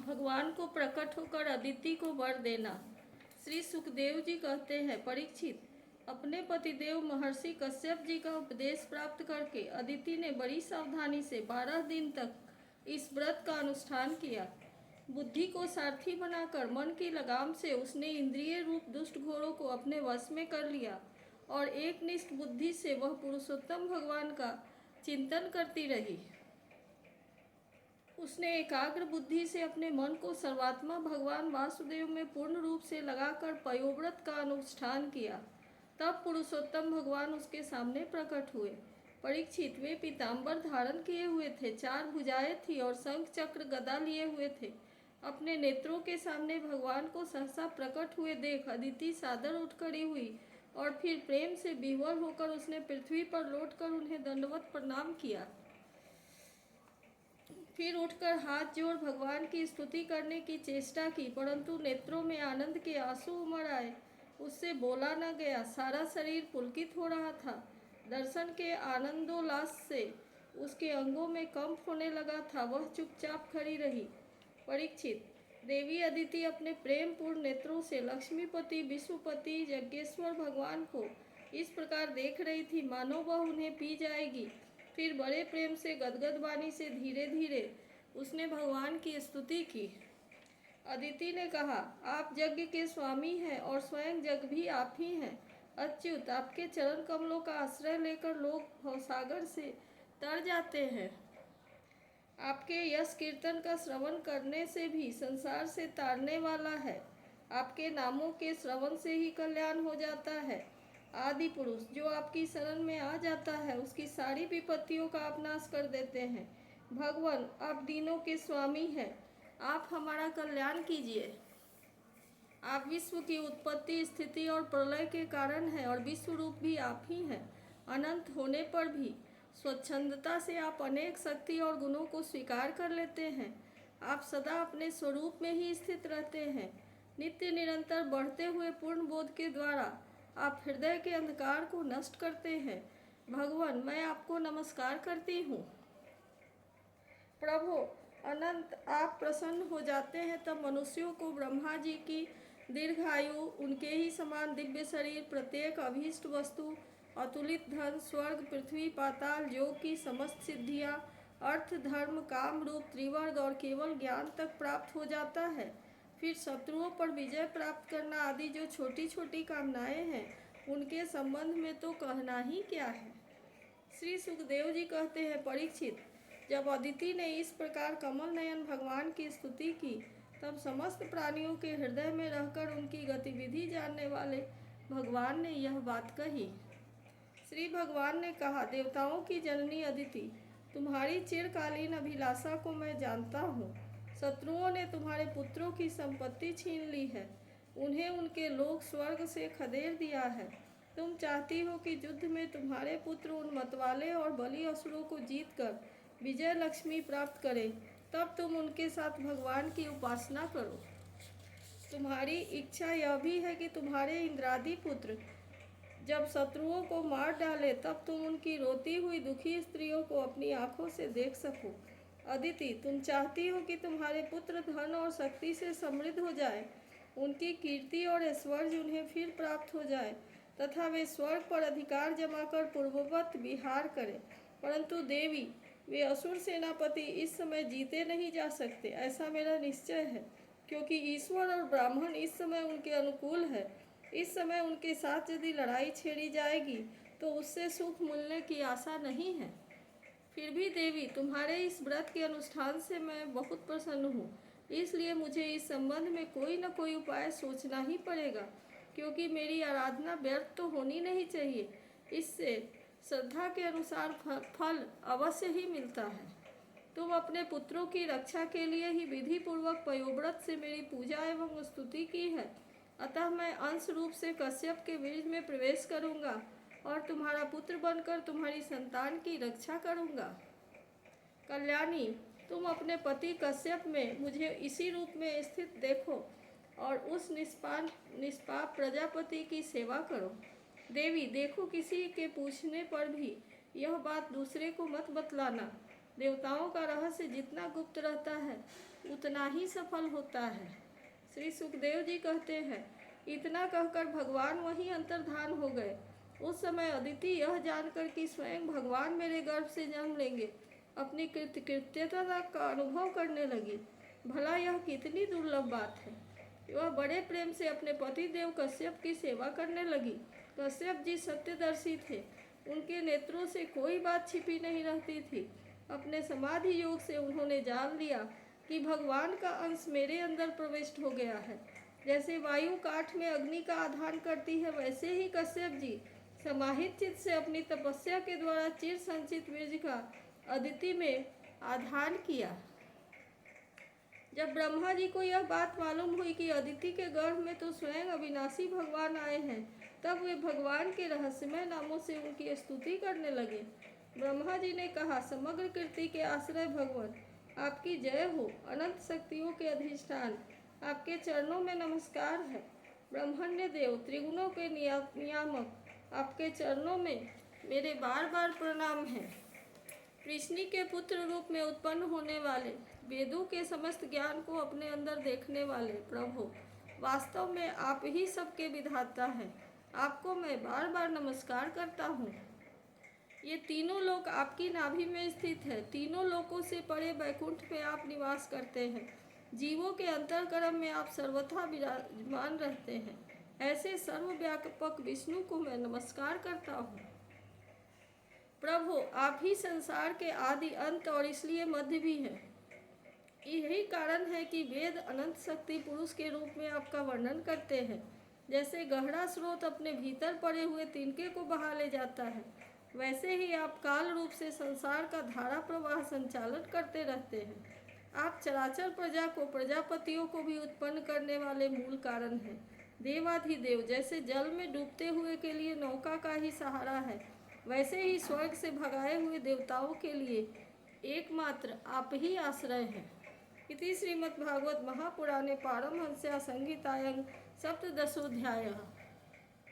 भगवान को प्रकट होकर अदिति को वर देना। श्री सुखदेव जी कहते हैं, परीक्षित, अपने पतिदेव महर्षि कश्यप जी का उपदेश प्राप्त करके अदिति ने बड़ी सावधानी से 12 दिन तक इस व्रत का अनुष्ठान किया। बुद्धि को सारथी बनाकर मन की लगाम से उसने इंद्रिय रूप दुष्ट घोड़ों को अपने वश में कर लिया और एकनिष्ठ बुद्धि से वह पुरुषोत्तम भगवान का चिंतन करती रही। उसने एकाग्र बुद्धि से अपने मन को सर्वात्मा भगवान वासुदेव में पूर्ण रूप से लगाकर पयोव्रत का अनुष्ठान किया। तब पुरुषोत्तम भगवान उसके सामने प्रकट हुए। परीक्षित, वे पीताम्बर धारण किए हुए थे, 4 भुजाएं थी और शंख चक्र गदा लिए हुए थे। अपने नेत्रों के सामने भगवान को सहसा प्रकट हुए देख अदिति सादर उठ खड़ी हुई और फिर प्रेम से विह्वल होकर उसने पृथ्वी पर लौटकर उन्हें दंडवत प्रणाम किया। फिर उठकर हाथ जोड़ भगवान की स्तुति करने की चेष्टा की, परंतु नेत्रों में आनंद के आंसू उमड़ आए। उससे बोला न गया, सारा शरीर पुलकित हो रहा था। दर्शन के आनंदोल्लास से उसके अंगों में कंप होने लगा था। वह चुपचाप खड़ी रही। परीक्षित, देवी अदिति अपने प्रेम पूर्ण नेत्रों से लक्ष्मीपति, विश्वपति, यज्ञेश्वर भगवान को इस प्रकार देख रही थी मानो वह उन्हें पी जाएगी। फिर बड़े प्रेम से गदगद वाणी से धीरे धीरे उसने भगवान की स्तुति की। अदिति ने कहा, आप यज्ञ के स्वामी हैं और स्वयं जग भी आप ही हैं। अच्युत, आपके चरण कमलों का आश्रय लेकर लोग भवसागर से तर जाते हैं। आपके यश कीर्तन का श्रवण करने से भी संसार से तारने वाला है। आपके नामों के श्रवण से ही कल्याण हो जाता है। आदि पुरुष जो आपकी शरण में आ जाता है उसकी सारी विपत्तियों का आप नाश कर देते हैं। भगवान, आप दीनों के स्वामी हैं, आप हमारा कल्याण कीजिए। आप विश्व की उत्पत्ति, स्थिति और प्रलय के कारण हैं और विश्व रूप भी आप ही हैं। अनंत होने पर भी स्वच्छंदता से आप अनेक शक्ति और गुणों को स्वीकार कर लेते हैं। आप सदा अपने स्वरूप में ही स्थित रहते हैं। नित्य निरंतर बढ़ते हुए पूर्ण बोध के द्वारा आप हृदय के अंधकार को नष्ट करते हैं। भगवान, मैं आपको नमस्कार करती हूँ। प्रभु अनंत, आप प्रसन्न हो जाते हैं तब मनुष्यों को ब्रह्मा जी की दीर्घायु, उनके ही समान दिव्य शरीर, प्रत्येक अभीष्ट वस्तु, अतुलित धन, स्वर्ग, पृथ्वी, पाताल, योग की समस्त सिद्धियाँ, अर्थ, धर्म, काम, रूप, त्रिवर्ग और केवल ज्ञान तक प्राप्त हो जाता है। फिर शत्रुओं पर विजय प्राप्त करना आदि जो छोटी छोटी कामनाएं हैं, उनके संबंध में तो कहना ही क्या है। श्री सुखदेव जी कहते हैं, परीक्षित, जब अदिति ने इस प्रकार कमल नयन भगवान की स्तुति की तब समस्त प्राणियों के हृदय में रहकर उनकी गतिविधि जानने वाले भगवान ने यह बात कही। श्री भगवान ने कहा, देवताओं की जननी अदिति, तुम्हारी चिरकालीन अभिलाषा को मैं जानता हूँ। शत्रुओं ने तुम्हारे पुत्रों की संपत्ति छीन ली है, उन्हें उनके लोक स्वर्ग से खदेड़ दिया है। तुम चाहती हो कि युद्ध में तुम्हारे पुत्र उन मतवाले और बलि असुरों को जीतकर विजय लक्ष्मी प्राप्त करें, तब तुम उनके साथ भगवान की उपासना करो। तुम्हारी इच्छा यह भी है कि तुम्हारे इंद्रादि पुत्र जब शत्रुओं को मार डाले तब तुम उनकी रोती हुई दुखी स्त्रियों को अपनी आंखों से देख सको। अदिति, तुम चाहती हो कि तुम्हारे पुत्र धन और शक्ति से समृद्ध हो जाए, उनकी कीर्ति और ऐश्वर्य उन्हें फिर प्राप्त हो जाए तथा वे स्वर्ग पर अधिकार जमाकर पूर्ववत विहार करें। परंतु देवी, वे असुर सेनापति इस समय जीते नहीं जा सकते, ऐसा मेरा निश्चय है, क्योंकि ईश्वर और ब्राह्मण इस समय उनके अनुकूल है। इस समय उनके साथ यदि लड़ाई छेड़ी जाएगी तो उससे सुख मिलने की आशा नहीं है। फिर भी देवी, तुम्हारे इस व्रत के अनुष्ठान से मैं बहुत प्रसन्न हूँ, इसलिए मुझे इस संबंध में कोई न कोई उपाय सोचना ही पड़ेगा, क्योंकि मेरी आराधना व्यर्थ तो होनी नहीं चाहिए। इससे श्रद्धा के अनुसार फल अवश्य ही मिलता है। तुम अपने पुत्रों की रक्षा के लिए ही विधि पूर्वक पयोव्रत से मेरी पूजा एवं स्तुति की है, अतः मैं अंश रूप से कश्यप के बीज में प्रवेश करूंगा और तुम्हारा पुत्र बनकर तुम्हारी संतान की रक्षा करूंगा। कल्याणी, तुम अपने पति कश्यप में मुझे इसी रूप में स्थित देखो और उस निष्पाप प्रजापति की सेवा करो। देवी, देखो, किसी के पूछने पर भी यह बात दूसरे को मत बतलाना। देवताओं का रहस्य जितना गुप्त रहता है उतना ही सफल होता है। श्री सुखदेव जी कहते हैं, इतना कहकर भगवान वहीं अंतर्धान हो गए। उस समय अदिति यह जानकर कि स्वयं भगवान मेरे गर्भ से जन्म लेंगे, अपनी कृतकृत्यता का अनुभव करने लगी। भला यह कितनी दुर्लभ बात है। वह बड़े प्रेम से अपने पति देव कश्यप की सेवा करने लगी। कश्यप जी सत्यदर्शी थे, उनके नेत्रों से कोई बात छिपी नहीं रहती थी। अपने समाधि योग से उन्होंने जान लिया कि भगवान का अंश मेरे अंदर प्रविष्ट हो गया है। जैसे वायु काठ में अग्नि का आधान करती है, वैसे ही कश्यप जी समाहित चित्त से अपनी तपस्या के द्वारा चिर संचित बीज का अदिति में आधान किया। जब ब्रह्मा जी को यह बात मालूम हुई कि अदिति के गर्भ में तो स्वयं अविनाशी भगवान आए हैं, तब वे भगवान के रहस्यमय नामों से उनकी स्तुति करने लगे। ब्रह्मा जी ने कहा, समग्र कृति के आश्रय भगवान, आपकी जय हो। अनंत शक्तियों के अधिष्ठान, आपके चरणों में नमस्कार है। ब्रह्मण्य देव, त्रिगुणों के नियामक, आपके चरणों में मेरे बार बार प्रणाम है। कृष्ण के पुत्र रूप में उत्पन्न होने वाले, वेदों के समस्त ज्ञान को अपने अंदर देखने वाले प्रभु, वास्तव में आप ही सबके विधाता हैं। आपको मैं बार बार नमस्कार करता हूँ। ये तीनों लोक आपकी नाभि में स्थित है। तीनों लोकों से परे वैकुंठ में आप निवास करते हैं। जीवों के अंतरकरण में आप सर्वथा विराजमान रहते हैं। ऐसे सर्वव्यापक विष्णु को मैं नमस्कार करता हूँ। प्रभु, आप ही संसार के आदि अंत और इसलिए मध्य भी हैं। यही कारण है कि वेद अनंत शक्ति पुरुष के रूप में आपका वर्णन करते हैं। जैसे गहरा स्रोत अपने भीतर पड़े हुए तिनके को बहा ले जाता है, वैसे ही आप काल रूप से संसार का धारा प्रवाह संचालन करते रहते हैं। आप चराचर प्रजा को, प्रजापतियों को भी उत्पन्न करने वाले मूल कारण हैं। देवाधिदेव जैसे जल में डूबते हुए के लिए नौका का ही सहारा है, वैसे ही स्वर्ग से भगाए हुए देवताओं के लिए एकमात्र आप ही आश्रय हैं। इति श्रीमद्भागवत महापुराणे पारमहंस्यां संहितायां सप्तदशोऽध्यायः।